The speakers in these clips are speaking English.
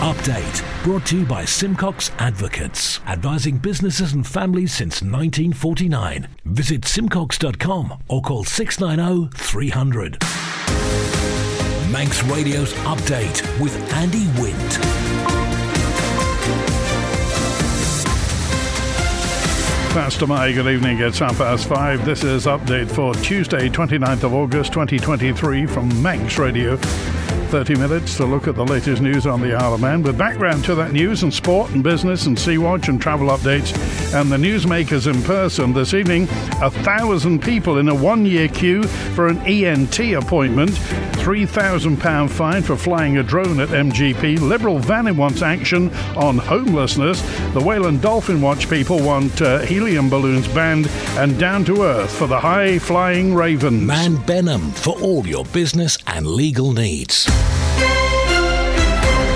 Update, brought to you by Simcox Advocates, advising businesses and families since 1949. Visit simcox.com or call 690 300. Manx Radio's Update with Andy Wint. Pastor Mai, good evening. It's 5:30. This is Update for Tuesday, 29th of August 2023 from Manx Radio. 30 minutes to look at the latest news on the Isle of Man, with background to that news and sport and business and Sea-Watch and travel updates and the newsmakers in person. This evening, 1,000 people in a one-year queue for an ENT appointment, £3,000 fine for flying a drone at MGP, Liberal Vannin wants action on homelessness, the Wayland Dolphin Watch people want helium balloons banned, and down to earth for the high-flying Ravens. Man Benham for all your business and legal needs.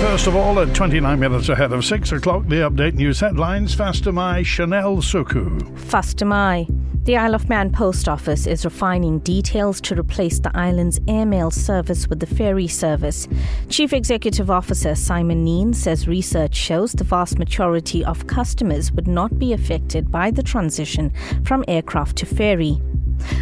First of all, at 29 minutes ahead of 6 o'clock, the Update News headlines. Faster Mai, Chanel Suku. Faster Mai. The Isle of Man Post Office is refining details to replace the island's airmail service with the ferry service. Chief Executive Officer Simon Neen says research shows the vast majority of customers would not be affected by the transition from aircraft to ferry.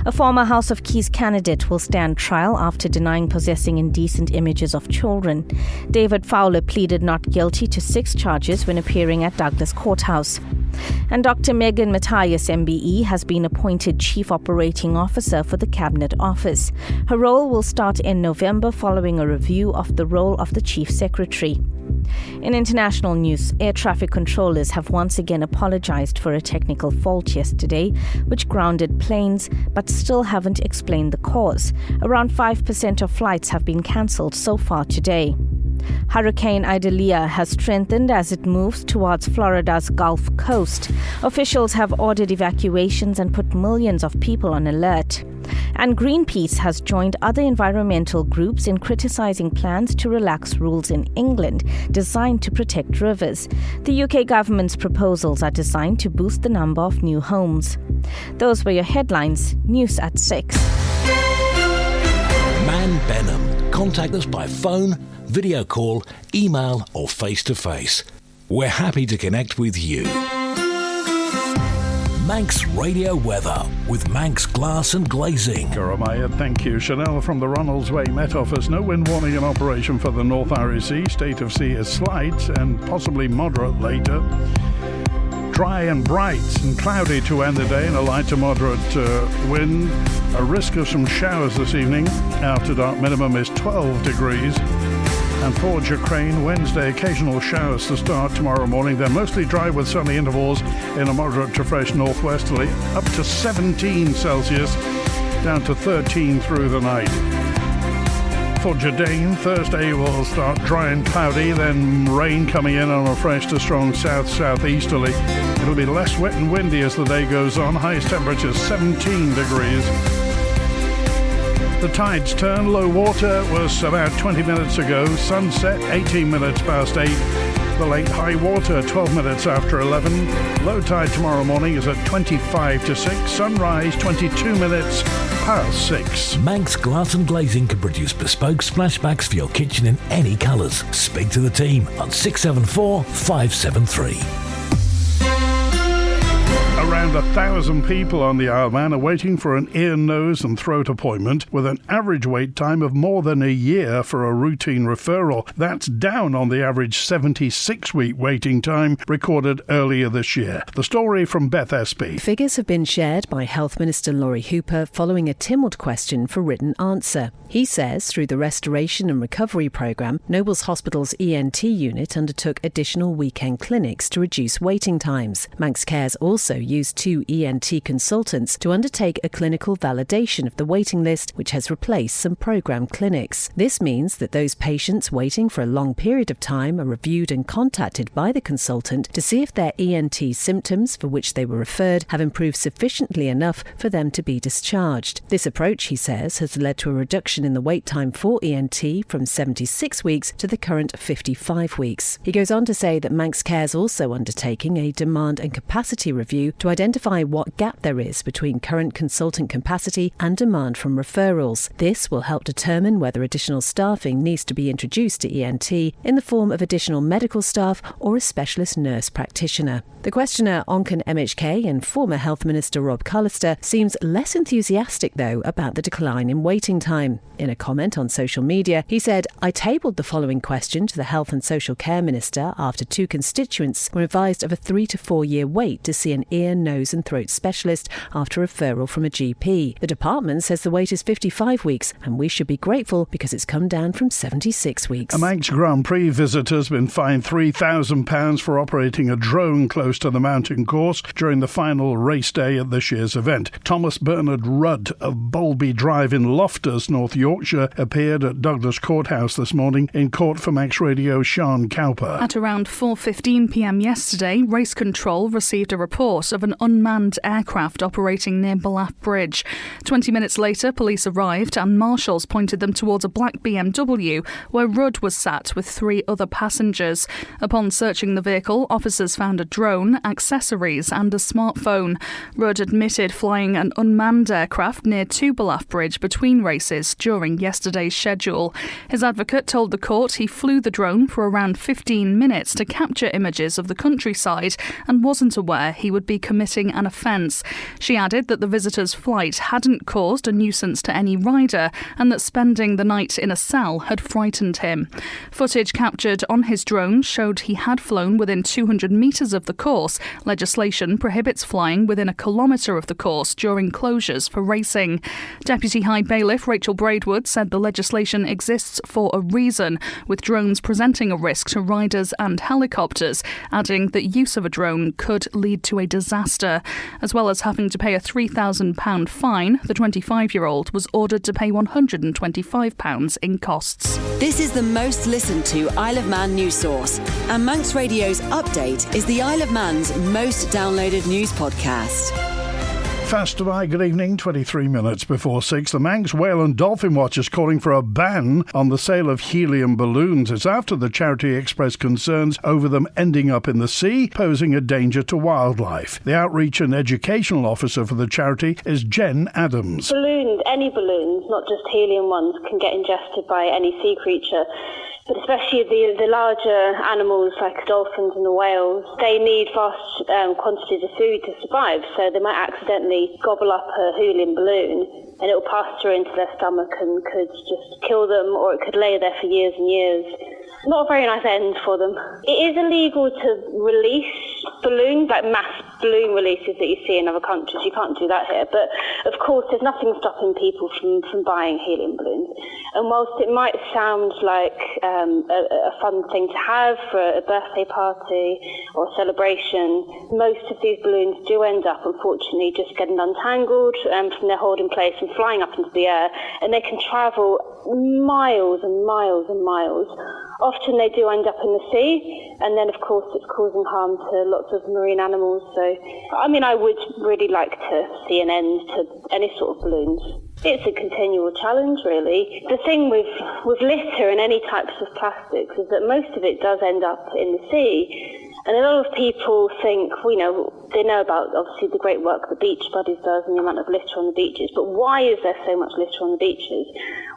A former House of Keys candidate will stand trial after denying possessing indecent images of children. David Fowler pleaded not guilty to 6 charges when appearing at Douglas Courthouse. And Dr. Megan Matthias, MBE, has been appointed Chief Operating Officer for the Cabinet Office. Her role will start in November following a review of the role of the Chief Secretary. In international news, air traffic controllers have once again apologized for a technical fault yesterday, which grounded planes, but still haven't explained the cause. Around 5% of flights have been cancelled so far today. Hurricane Idalia has strengthened as it moves towards Florida's Gulf Coast. Officials have ordered evacuations and put millions of people on alert. And Greenpeace has joined other environmental groups in criticising plans to relax rules in England designed to protect rivers. The UK government's proposals are designed to boost the number of new homes. Those were your headlines. News at 6. Man Benham. Contact us by phone, video call, email or face-to-face. We're happy to connect with you. Manx Radio Weather with Manx Glass and Glazing. Karamaya, thank you. Chanel from the Ronaldsway Met Office. No wind warning in operation for the North Irish Sea. State of sea is slight and possibly moderate later. Dry and bright and cloudy to end the day and a light to moderate wind. A risk of some showers this evening. After dark minimum is 12 degrees. And for Ukraine, Wednesday, occasional showers to start tomorrow morning. They're mostly dry with sunny intervals in a moderate to fresh northwesterly, up to 17 Celsius, down to 13 through the night. For Jordane, Thursday will start dry and cloudy, then rain coming in on a fresh to strong south-southeasterly. It'll be less wet and windy as the day goes on. Highest temperatures 17 degrees. The tides turn. Low water was about 20 minutes ago. Sunset 18 minutes past 8. The late high water 12 minutes after 11. Low tide tomorrow morning is at 25 to 6. Sunrise 22 minutes past 6. Manx Glass and Glazing can produce bespoke splashbacks for your kitchen in any colours. Speak to the team on 674 573. Around 1,000 people on the Isle of Man are waiting for an ear, nose and throat appointment with an average wait time of more than a year for a routine referral. That's down on the average 76-week waiting time recorded earlier this year. The story from Beth Espy. Figures have been shared by Health Minister Laurie Hooper following a Tynwald question for written answer. He says through the Restoration and Recovery Programme, Nobles Hospital's ENT unit undertook additional weekend clinics to reduce waiting times. Manx Cares also used 2 ENT consultants to undertake a clinical validation of the waiting list, which has replaced some programme clinics. This means that those patients waiting for a long period of time are reviewed and contacted by the consultant to see if their ENT symptoms for which they were referred have improved sufficiently enough for them to be discharged. This approach, he says, has led to a reduction in the wait time for ENT from 76 weeks to the current 55 weeks. He goes on to say that Manx Care's also undertaking a demand and capacity review to identify what gap there is between current consultant capacity and demand from referrals. This will help determine whether additional staffing needs to be introduced to ENT in the form of additional medical staff or a specialist nurse practitioner. The questioner, Onken MHK and former Health Minister Rob Callister, seems less enthusiastic, though, about the decline in waiting time. In a comment on social media, he said, "I tabled the following question to the Health and Social Care Minister after 2 constituents were advised of a 3 to 4 year wait to see an ear, nose and throat specialist after referral from a GP. The department says the wait is 55 weeks and we should be grateful because it's come down from 76 weeks. A Manx Grand Prix visitor has been fined £3,000 for operating a drone close to the mountain course during the final race day at this year's event. Thomas Bernard Rudd of Bolby Drive in Loftus, North Yorkshire, appeared at Douglas Courthouse this morning in court for Manx Radio's Sean Cowper. At around 4:15pm yesterday, Race Control received a report of an unmanned aircraft operating near Ballaugh Bridge. 20 minutes later, police arrived and marshals pointed them towards a black BMW where Rudd was sat with 3 other passengers. Upon searching the vehicle, officers found a drone, accessories and a smartphone. Rudd admitted flying an unmanned aircraft near to Ballaugh Bridge between races during yesterday's schedule. His advocate told the court he flew the drone for around 15 minutes to capture images of the countryside and wasn't aware he would be committing an offence. She added that the visitor's flight hadn't caused a nuisance to any rider and that spending the night in a cell had frightened him. Footage captured on his drone showed he had flown within 200 metres of the course. Legislation prohibits flying within a kilometre of the course during closures for racing. Deputy High Bailiff Rachel Braidwood said the legislation exists for a reason, with drones presenting a risk to riders and helicopters, adding that use of a drone could lead to a disaster. As well as having to pay a £3,000 fine, the 25-year-old was ordered to pay £125 in costs. This is the most listened to Isle of Man news source, and Manx Radio's Update is the Isle of Man's most downloaded news podcast. Fast by, good evening, 23 minutes before 6. The Manx Whale and Dolphin Watch is calling for a ban on the sale of helium balloons. It's after the charity expressed concerns over them ending up in the sea, posing a danger to wildlife. The Outreach and Educational Officer for the charity is Jen Adams. Balloons, any balloons, not just helium ones, can get ingested by any sea creature. But especially the larger animals like dolphins and the whales, they need vast quantities of food to survive. So they might accidentally gobble up a helium balloon and it will pass through into their stomach and could just kill them, or it could lay there for years and years. Not a very nice end for them. It is illegal to release balloons, like mass balloon releases that you see in other countries. You can't do that here. But, of course, there's nothing stopping people from buying helium balloons. And whilst it might sound like a fun thing to have for a birthday party or a celebration, most of these balloons do end up, unfortunately, just getting untangled from their holding place and flying up into the air. And they can travel miles and miles and miles. Often they do end up in the sea, and then of course it's causing harm to lots of marine animals. So, I mean, I would really like to see an end to any sort of balloons. It's a continual challenge, really. The thing with litter and any types of plastics is that most of it does end up in the sea. And a lot of people think, they know about, obviously, the great work that Beach Buddies does and the amount of litter on the beaches. But why is there so much litter on the beaches?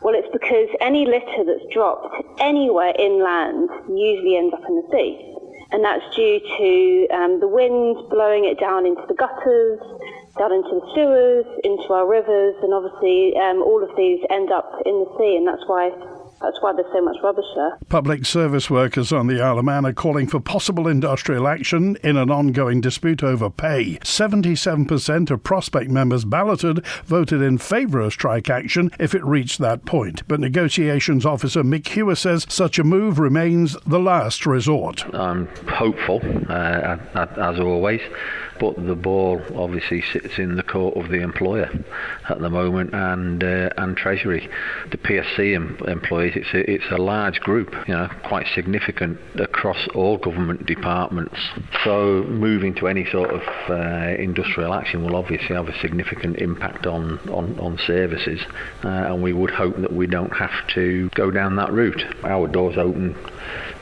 Well, it's because any litter that's dropped anywhere inland usually ends up in the sea. And that's due to the wind blowing it down into the gutters, down into the sewers, into our rivers, and obviously all of these end up in the sea, and that's why there's so much rubbish there. Public service workers on the Isle of Man are calling for possible industrial action in an ongoing dispute over pay. 77% of Prospect members balloted voted in favour of strike action if it reached that point. But negotiations officer Mick Hewer says such a move remains the last resort. I'm hopeful, as always, but the ball obviously sits in the court of the employer at the moment and Treasury. The PSC employees, it's a large group, quite significant across all government departments. So moving to any sort of industrial action will obviously have a significant impact on services, and we would hope that we don't have to go down that route. Our doors open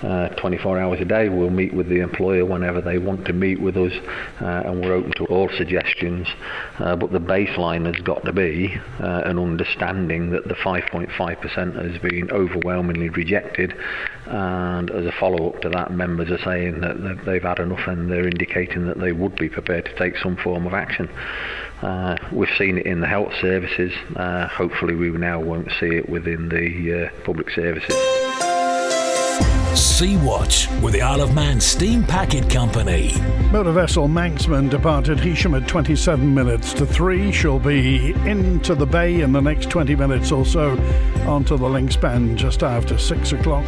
24 hours a day. We'll meet with the employer whenever they want to meet with us, and we're open to all suggestions. But the baseline has got to be an understanding that the 5.5% has been overwhelmingly rejected, and as a follow-up to that, members are saying that they've had enough and they're indicating that they would be prepared to take some form of action. We've seen it in the health services. Hopefully we now won't see it within the public services. Sea-Watch with the Isle of Man Steam Packet Company. Motor vessel Manxman departed Heysham at 27 minutes to 3. She'll be into the bay in the next 20 minutes or so, onto the link span just after 6 o'clock.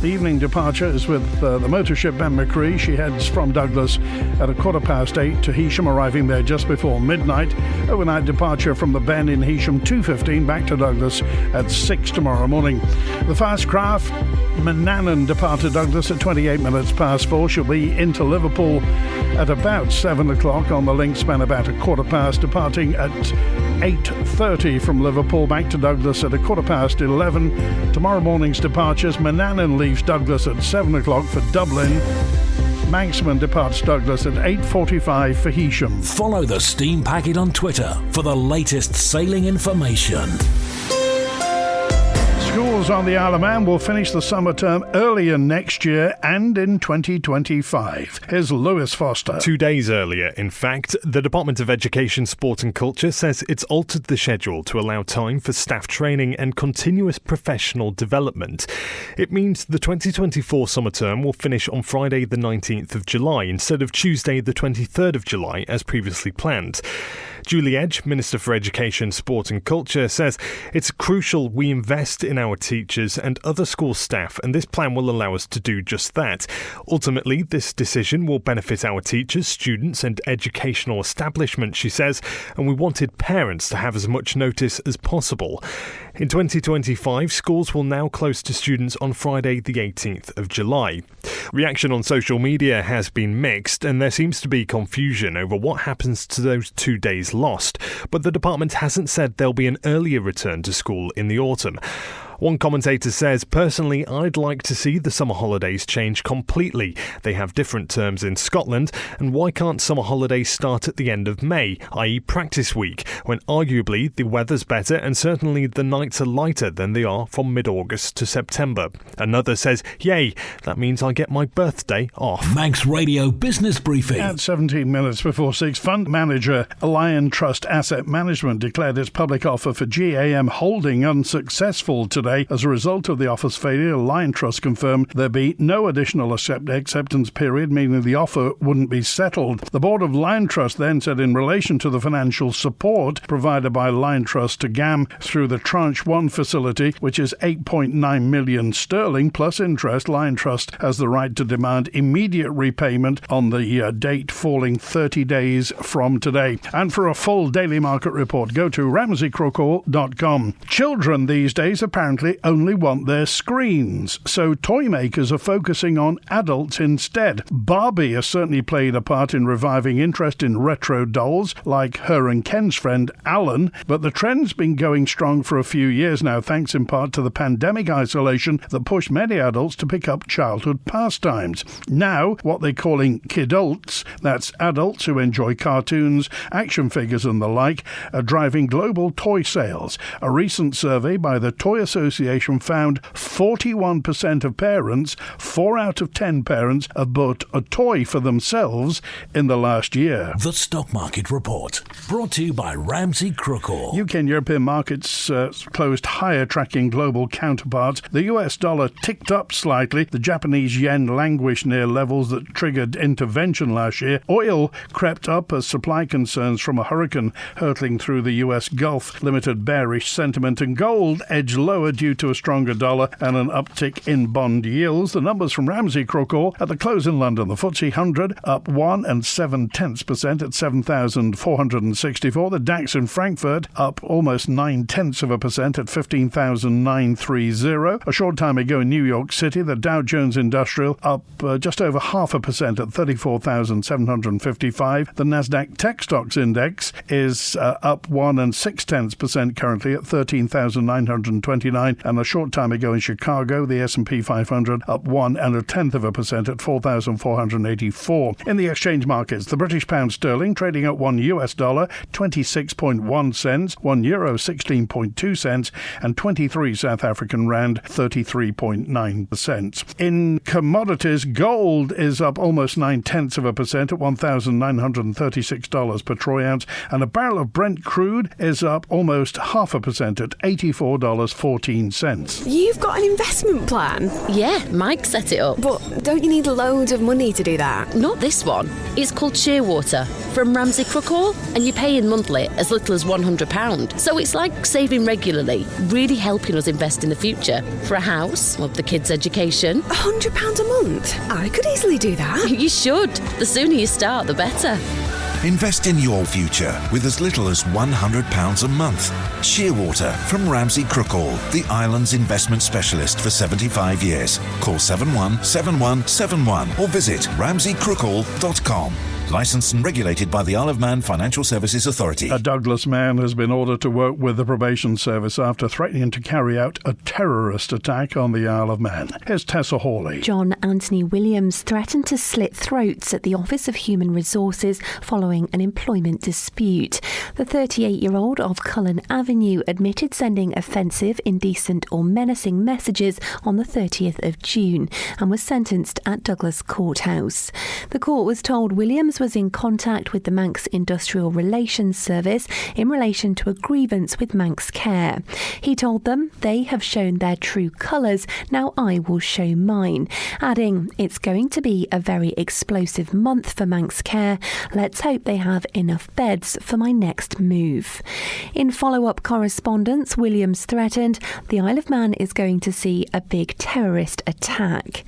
The evening departure is with the motor ship Ben McCree. She heads from Douglas at 8:15 to Heysham, arriving there just before midnight. Overnight departure from the Ben in Heysham 2:15 back to Douglas at 6 tomorrow morning. The fast craft Manannan departed Douglas at 28 minutes past 4. She'll be into Liverpool at about 7 o'clock, on the link span about 15, departing at 8:30 from Liverpool back to Douglas at 11:15. Tomorrow morning's departures: Manannan leaves Douglas at 7 o'clock for Dublin. Manxman departs Douglas at 8:45 for Heysham. Follow the Steam Packet on Twitter for the latest sailing information. Schools on the Isle of Man will finish the summer term earlier next year and in 2025. Here's Lewis Foster. 2 days earlier, in fact. The Department of Education, Sport and Culture says it's altered the schedule to allow time for staff training and continuous professional development. It means the 2024 summer term will finish on Friday the 19th of July instead of Tuesday the 23rd of July as previously planned. Julie Edge, Minister for Education, Sport and Culture, says it's crucial we invest in our teachers and other school staff, and this plan will allow us to do just that. Ultimately, this decision will benefit our teachers, students and educational establishments, she says, and we wanted parents to have as much notice as possible. In 2025, schools will now close to students on Friday the 18th of July. Reaction on social media has been mixed, and there seems to be confusion over what happens to those 2 days lost, but the department hasn't said there'll be an earlier return to school in the autumn. One commentator says, personally, I'd like to see the summer holidays change completely. They have different terms in Scotland, and why can't summer holidays start at the end of May, i.e. practice week, when arguably the weather's better and certainly the nights are lighter than they are from mid-August to September. Another says, yay, that means I get my birthday off. Manx Radio Business Briefing. At 17 minutes before 6, fund manager Lion Trust Asset Management declared its public offer for GAM Holding unsuccessful today. As a result of the offer's failure, Lion Trust confirmed there be no additional acceptance period, meaning the offer wouldn't be settled. The board of Lion Trust then said in relation to the financial support provided by Lion Trust to GAM through the Tranche 1 facility, which is 8.9 million sterling plus interest, Lion Trust has the right to demand immediate repayment on the date falling 30 days from today. And for a full daily market report, go to ramseycrookall.com. Children these days apparently only want their screens, so toy makers are focusing on adults instead. Barbie has certainly played a part in reviving interest in retro dolls like her and Ken's friend Alan, but the trend's been going strong for a few years now, thanks in part to the pandemic isolation that pushed many adults to pick up childhood pastimes. Now, what they're calling kidults, that's adults who enjoy cartoons, action figures and the like, are driving global toy sales. A recent survey by the Toy Association found 41% of parents, 4 out of 10 parents, have bought a toy for themselves in the last year. The Stock Market Report, brought to you by Ramsey Crookall. UK and European markets closed higher, tracking global counterparts. The US dollar ticked up slightly. The Japanese yen languished near levels that triggered intervention last year. Oil crept up as supply concerns from a hurricane hurtling through the US Gulf limited bearish sentiment, and gold edged lower due to a stronger dollar and an uptick in bond yields. The numbers from Ramsey Crookall at the close in London. The FTSE 100 up 1 7/10% at 7,464. The DAX in Frankfurt up almost 0.9% at 15,930. A short time ago in New York City, the Dow Jones Industrial up just over 0.5% at 34,755. The Nasdaq Tech Stocks Index is up 1 6/10% currently at 13,929. 1949. And a short time ago in Chicago, the S&P 500 up 1.1% at 4,484. In the exchange markets, the British pound sterling trading at $1 26.1 cents, €1 16.2 cents, and 23 South African rand 33.9 cents. In commodities, gold is up almost 0.9% at $1,936 per troy ounce, and a barrel of Brent crude is up almost 0.5% at $84.14. You've got an investment plan? Yeah, Mike set it up. But don't you need loads of money to do that? Not this one. It's called Shearwater from Ramsey Crookall, and you pay in monthly as little as £100. So it's like saving regularly, really helping us invest in the future. For a house, or the kids' education. £100 a month? I could easily do that. You should. The sooner you start, the better. Invest in your future with as little as £100 a month. Shearwater from Ramsey Crookall, the island's investment specialist for 75 years. Call 717171 or visit ramseycrookall.com. Licensed and regulated by the Isle of Man Financial Services Authority. A Douglas man has been ordered to work with the probation service after threatening to carry out a terrorist attack on the Isle of Man. Here's Tessa Hawley. John Anthony Williams threatened to slit throats at the Office of Human Resources following an employment dispute. The 38-year-old of Cullen Avenue admitted sending offensive, indecent or menacing messages on the 30th of June and was sentenced at Douglas Courthouse. The court was told Williams was in contact with the Manx Industrial Relations Service in relation to a grievance with Manx Care. He told them they have shown their true colours, now I will show mine, adding it's going to be a very explosive month for Manx Care. Let's hope they have enough beds for my next move. In follow-up correspondence, Williams threatened the Isle of Man is going to see a big terrorist attack.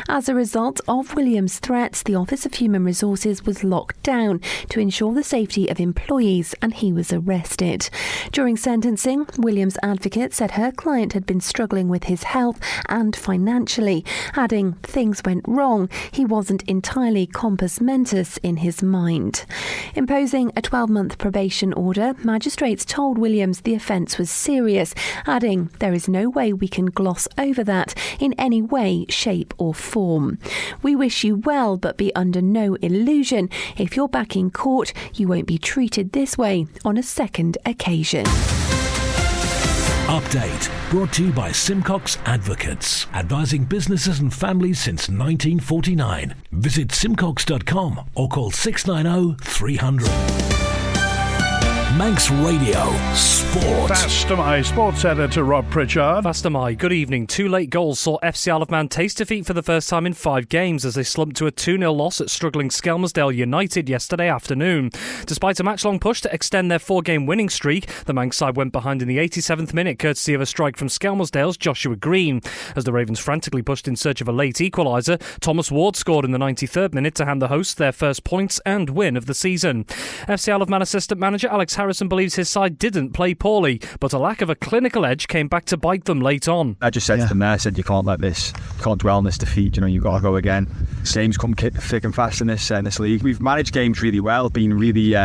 As a result of Williams' threats, the Office of Human Resources was locked down to ensure the safety of employees, and he was arrested. During sentencing, Williams' advocate said her client had been struggling with his health and financially, adding things went wrong. He wasn't entirely compos mentis in his mind. Imposing a 12-month probation order, magistrates told Williams the offence was serious, adding there is no way we can gloss over that in any way, shape or form. We wish you well, but be under no illusion. If you're back in court, you won't be treated this way on a second occasion. Update brought to you by Simcox Advocates, advising businesses and families since 1949. Visit simcox.com or call 690 300. Manx Radio Sport. Fast am I, sports editor Rob Pritchard. Fast am I. Good evening. Two late goals saw FC Isle of Man taste defeat for the first time in 5 games as they slumped to a 2-0 loss at struggling Skelmersdale United yesterday afternoon. Despite a match-long push to extend their 4-game winning streak, the Manx side went behind in the 87th minute courtesy of a strike from Skelmersdale's Joshua Green. As the Ravens frantically pushed in search of a late equaliser, Thomas Ward scored in the 93rd minute to hand the hosts their first points and win of the season. FC Isle of Man assistant manager Alex Harrison believes his side didn't play poorly, but a lack of a clinical edge came back to bite them late on. I just said to them there, I said you can't let this, you can't dwell on this defeat, you've got to go again. Games come thick and fast in this league. We've managed games really well, been really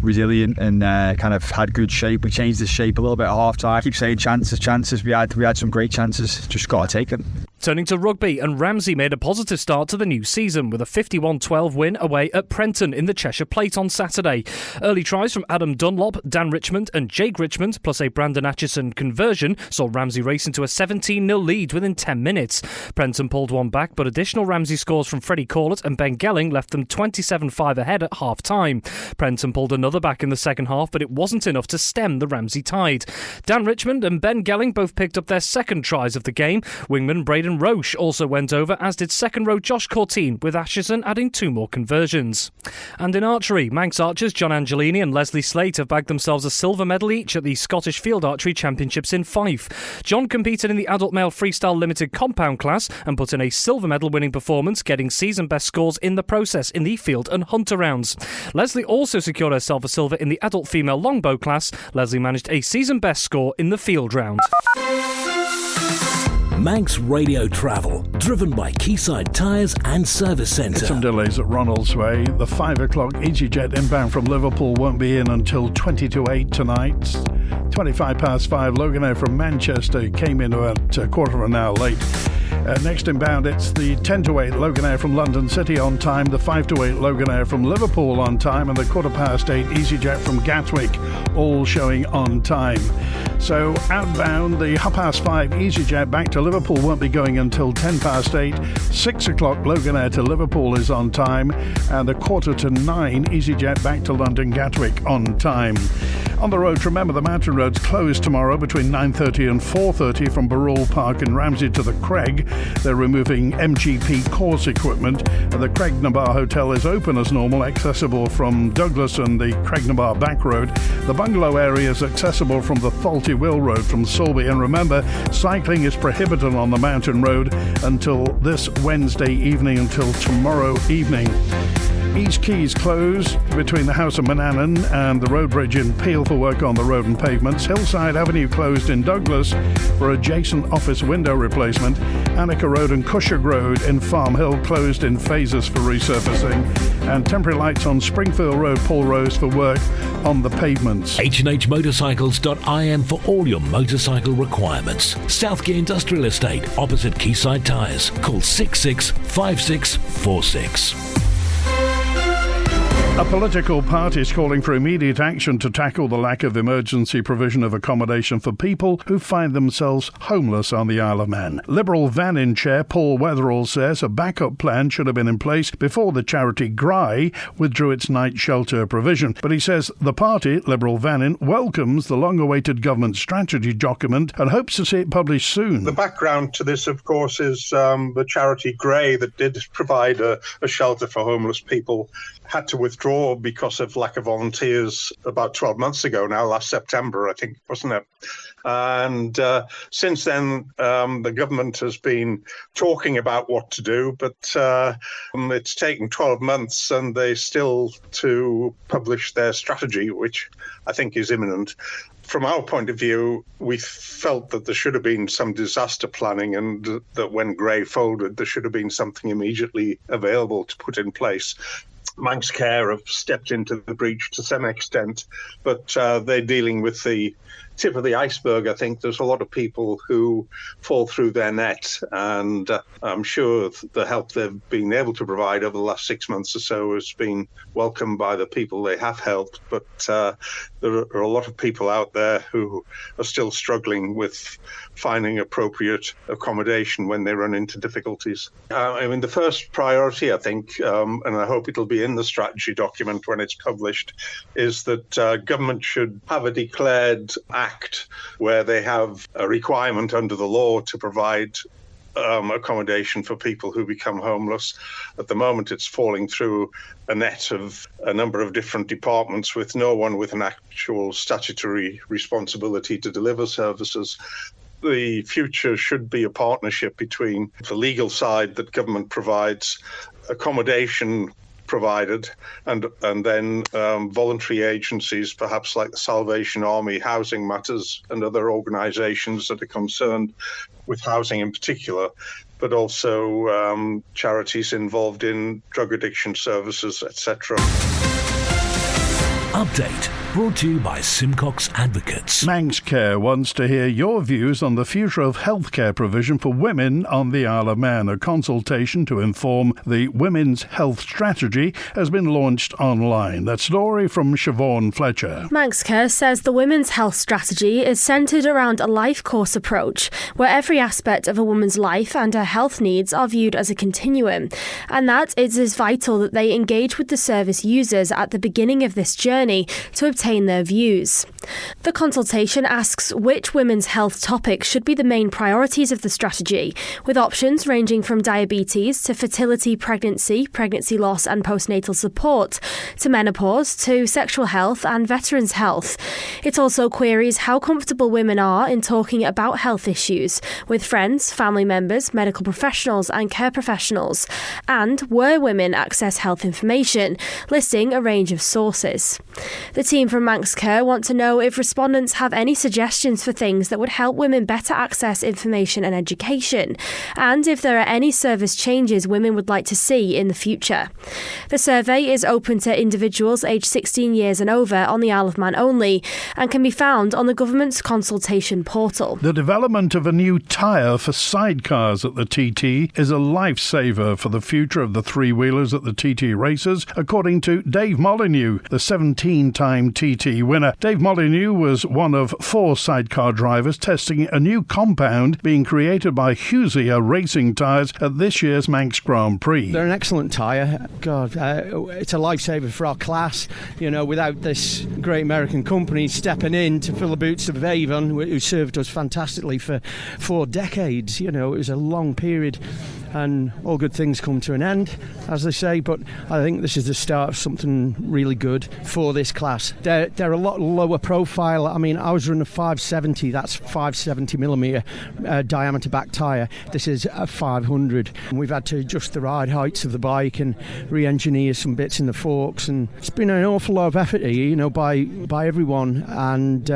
resilient and kind of had good shape. We changed the shape a little bit at half time. I keep saying chances. We had some great chances, just got to take them. Turning to rugby, and Ramsey made a positive start to the new season with a 51-12 win away at Prenton in the Cheshire Plate on Saturday. Early tries from Adam Dunlop, Dan Richmond and Jake Richmond, plus a Brandon Atchison conversion, saw Ramsey race into a 17-0 lead within 10 minutes. Prenton pulled one back, but additional Ramsey scores from Freddie Corlett and Ben Gelling left them 27-5 ahead at half-time. Prenton pulled another back in the second half, but it wasn't enough to stem the Ramsey tide. Dan Richmond and Ben Gelling both picked up their second tries of the game. Wingman Braden Roche also went over, as did second row Josh Courtine, with Atchison adding 2 more conversions. And in archery, Manx archers John Angelini and Leslie Slate have bagged themselves a silver medal each at the Scottish Field Archery Championships in Fife. John competed in the adult male freestyle limited compound class and put in a silver medal winning performance, getting season best scores in the process in the field and hunter rounds. Leslie also secured herself a silver in the adult female longbow class. Leslie managed a season best score in the field round. Manx Radio Travel, driven by Quayside Tyres and Service Centre. Some delays at Ronald's Way. The 5 o'clock EasyJet inbound from Liverpool won't be in until 20 to 8 tonight. 5:25, Loganair from Manchester came in about a quarter of an hour late. Next inbound, it's the 10:08 Loganair from London City on time, the 5:08 Loganair from Liverpool on time, and the 8:15 EasyJet from Gatwick, all showing on time. So outbound, the 5:30 EasyJet back to Liverpool won't be going until 8:10. 6 o'clock Loganair to Liverpool is on time, and the 8:45 EasyJet back to London Gatwick on time. On the road, remember the mountain road's closed tomorrow between 9:30 and 4:30 from Barrule Park in Ramsey to the Craig. They're removing MGP course equipment. The Craignabar Hotel is open as normal, accessible from Douglas and the Craignabar Back Road. The bungalow area is accessible from the Faulty Will Road from Sulby. And remember, cycling is prohibited on the mountain road until this Wednesday evening until tomorrow evening. East Quays closed between the House of Manannan and the road bridge in Peel for work on the road and pavements. Hillside Avenue closed in Douglas for adjacent office window replacement. Annika Road and Cushag Road in Farm Hill closed in phases for resurfacing. And temporary lights on Springfield Road, Paul Rose for work on the pavements. H&Hmotorcycles.im for all your motorcycle requirements. Southgate Industrial Estate, opposite Quayside Tyres. Call 665646. A political party is calling for immediate action to tackle the lack of emergency provision of accommodation for people who find themselves homeless on the Isle of Man. Liberal Vannin chair Paul Weatherall says a backup plan should have been in place before the charity Gry withdrew its night shelter provision. But he says the party, Liberal Vannin, welcomes the long-awaited government strategy document and hopes to see it published soon. The background to this, of course, is the charity Gray that did provide a shelter for homeless people had to withdraw because of lack of volunteers about 12 months ago now, last September, I think, wasn't it? And since then, the government has been talking about what to do, but it's taken 12 months and they still to publish their strategy, which I think is imminent. From our point of view, we felt that there should have been some disaster planning and that when Gray folded, there should have been something immediately available to put in place. Manx Care have stepped into the breach to some extent, but they're dealing with the tip of the iceberg. I think there's a lot of people who fall through their net, and I'm sure the help they've been able to provide over the last 6 months or so has been welcomed by the people they have helped. But there are a lot of people out there who are still struggling with finding appropriate accommodation when they run into difficulties. I mean, the first priority, I think, and I hope it'll be in the strategy document when it's published, is that government should have a declared act where they have a requirement under the law to provide accommodation for people who become homeless. At the moment, it's falling through a net of a number of different departments with no one with an actual statutory responsibility to deliver services. The future should be a partnership between the legal side that government provides, accommodation provided, and then voluntary agencies, perhaps like the Salvation Army, Housing Matters, and other organisations that are concerned with housing in particular, but also charities involved in drug addiction services, etc. Update brought to you by Simcox Advocates. Manx Care wants to hear your views on the future of healthcare provision for women on the Isle of Man. A consultation to inform the Women's Health Strategy has been launched online. That story from Siobhan Fletcher. Manx Care says the Women's Health Strategy is centred around a life course approach, where every aspect of a woman's life and her health needs are viewed as a continuum, and that it is vital that they engage with the service users at the beginning of this journey to obtain their views. The consultation asks which women's health topics should be the main priorities of the strategy, with options ranging from diabetes to fertility, pregnancy loss and postnatal support, to menopause, to sexual health and veterans' health. It also queries how comfortable women are in talking about health issues with friends, family members, medical professionals and care professionals, and where women access health information, listing a range of sources. The team from from Manx Care want to know if respondents have any suggestions for things that would help women better access information and education, and if there are any service changes women would like to see in the future. The survey is open to individuals aged 16 years and over on the Isle of Man only, and can be found on the government's consultation portal. The development of a new tyre for sidecars at the TT is a lifesaver for the future of the three-wheelers at the TT races, according to Dave Molyneux, the 17-time TT winner. Dave Molyneux was one of 4 sidecar drivers testing a new compound being created by Husier Racing Tyres at this year's Manx Grand Prix. They're an excellent tyre. God, it's a lifesaver for our class. You know, without this great American company stepping in to fill the boots of Avon, who served us fantastically for 4 decades. You know, it was a long period, and all good things come to an end, as they say, but I think this is the start of something really good for this class. They're a lot lower profile. I mean, I was running a 570, that's 570 millimetre diameter back tyre. This is a 500. And we've had to adjust the ride heights of the bike and re-engineer some bits in the forks, and it's been an awful lot of effort here, you know, by everyone, and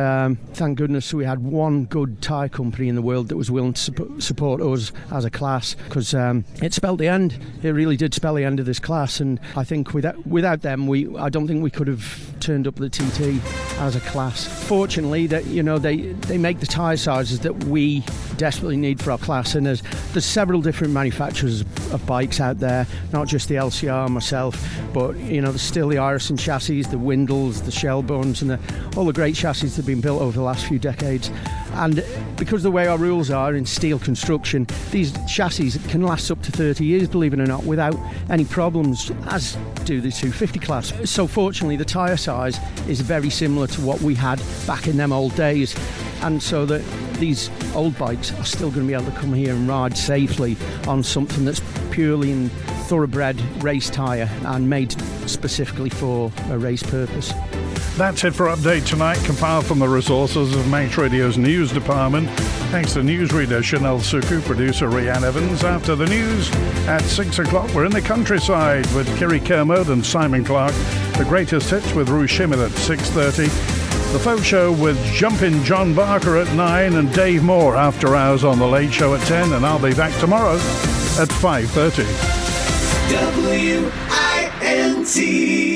thank goodness we had one good tyre company in the world that was willing to support us as a class, because it spelled the end. It really did spell the end of this class, and I think without them, I don't think we could have turned up the TT as a class. Fortunately, that you know they make the tyre sizes that we desperately need for our class, and there's several different manufacturers of bikes out there, not just the LCR, myself, but you know there's still the Irison chassis, the Windles, the Shellbones, and all the great chassis that have been built over the last few decades. And because of the way our rules are in steel construction, these chassis can last up to 30 years, believe it or not, without any problems, as do the 250 class. So fortunately, the tyre size is very similar to what we had back in them old days. And so that these old bikes are still going to be able to come here and ride safely on something that's purely in thoroughbred race tyre and made specifically for a race purpose. That's it for Update Tonight, compiled from the resources of Manx Radio's news department. Thanks to newsreader Chanel Suku, producer Rhiann Evans. After the news at 6 o'clock, we're in the countryside with Kiri Kermode and Simon Clark. The greatest hits with Ruth Shimmin at 6:30. The Folk Show with Jumpin' John Barker at 9 and Dave Moore after hours on The Late Show at 10. And I'll be back tomorrow at 5:30. WINT